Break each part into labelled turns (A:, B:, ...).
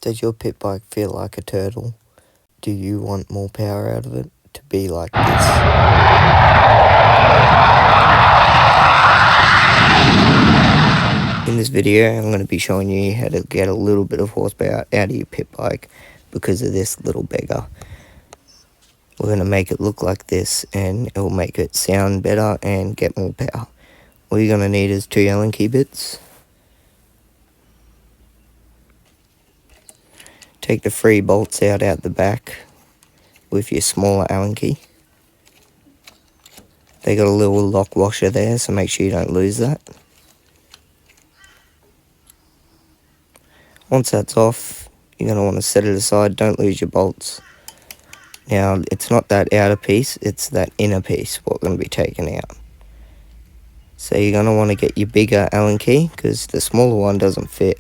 A: Does your pit bike feel like a turtle? Do you want more power out of it to be like this? In this video, I'm going to be showing you how to get a little bit of horsepower out of your pit bike because of this little beggar. We're going to make it look like this, and it will make it sound better and get more power. All you're going to need is 2 Allen key bits. Take the 3 bolts out the back with your smaller Allen key. They got a little lock washer there, so make sure you don't lose that. Once that's off, you're going to want to set it aside. Don't lose your bolts. Now, it's not that outer piece, it's that inner piece what we're going to be taking out. So you're going to want to get your bigger Allen key because the smaller one doesn't fit.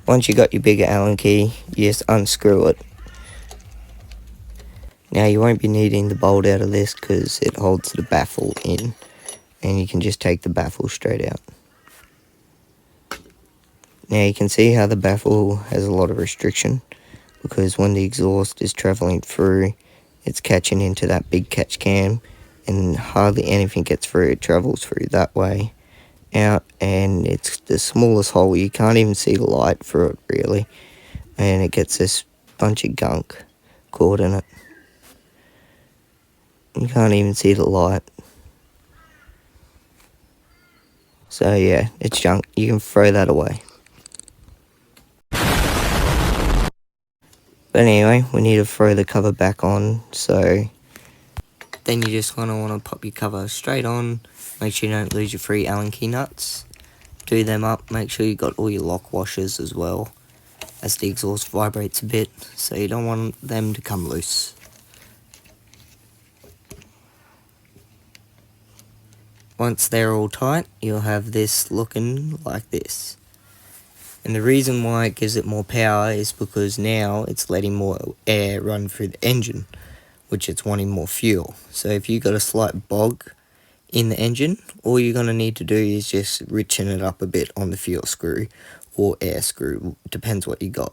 A: Once you got your bigger Allen key, you just unscrew it. Now you won't be needing the bolt out of this because it holds the baffle in, and you can just take the baffle straight out. Now you can see how the baffle has a lot of restriction because when the exhaust is travelling through, it's catching into that big catch cam and hardly anything gets through. It travels through that way out, and it's the smallest hole. You can't even see the light through it really, and it gets this bunch of gunk caught in it. You can't even see the light. So yeah, it's junk. You can throw that away. But anyway, we need to throw the cover back on, so then you just want to pop your cover straight on. Make sure you don't lose your 3 Allen key nuts. Do them up, make sure you got all your lock washers as well, as the exhaust vibrates a bit, so you don't want them to come loose. Once they're all tight, you'll have this looking like this. And the reason why it gives it more power is because now it's letting more air run through the engine, which it's wanting more fuel. So if you've got a slight bog in the engine, all you're going to need to do is just richen it up a bit on the fuel screw or air screw, depends what you got.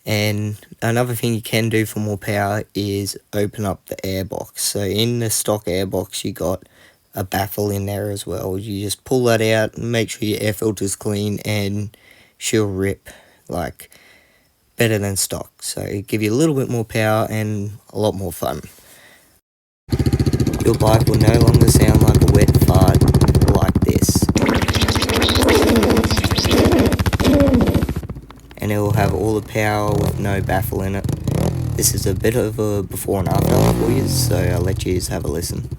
A: And another thing you can do for more power is open up the air box. So in the stock air box you got a baffle in there as well. You just pull that out and make sure your air filter's clean, and she'll rip like better than stock. So give you a little bit more power and a lot more fun. Your bike will no longer sound like a wet fart like this. And it will have all the power with no baffle in it. This is a bit of a before and after for you, so I'll let you have a listen.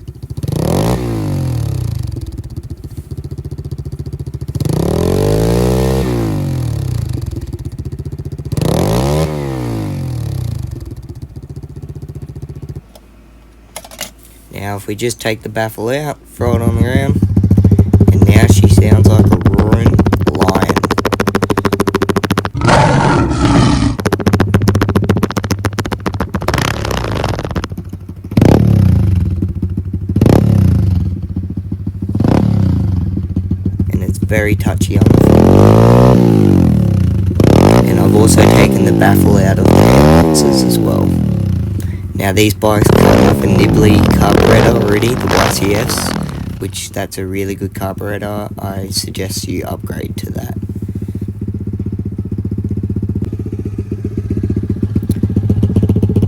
A: Now if we just take the baffle out, throw it on the ground, and now she sounds like a roaring lion. And it's very touchy on the front. And I've also taken the baffle out of the boxes as well. Now these bikes come with a nibbly carburetor already, the YCS, which that's a really good carburetor. I suggest you upgrade to that.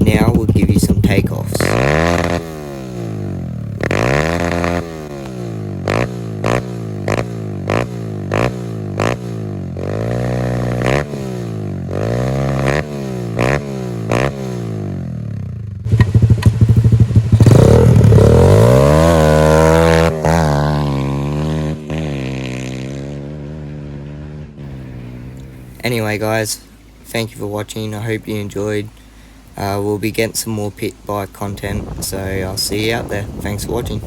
A: Now we'll give you some takeoffs. Anyway guys, thank you for watching. I hope you enjoyed. We'll be getting some more pit bike content, so I'll see you out there. Thanks for watching.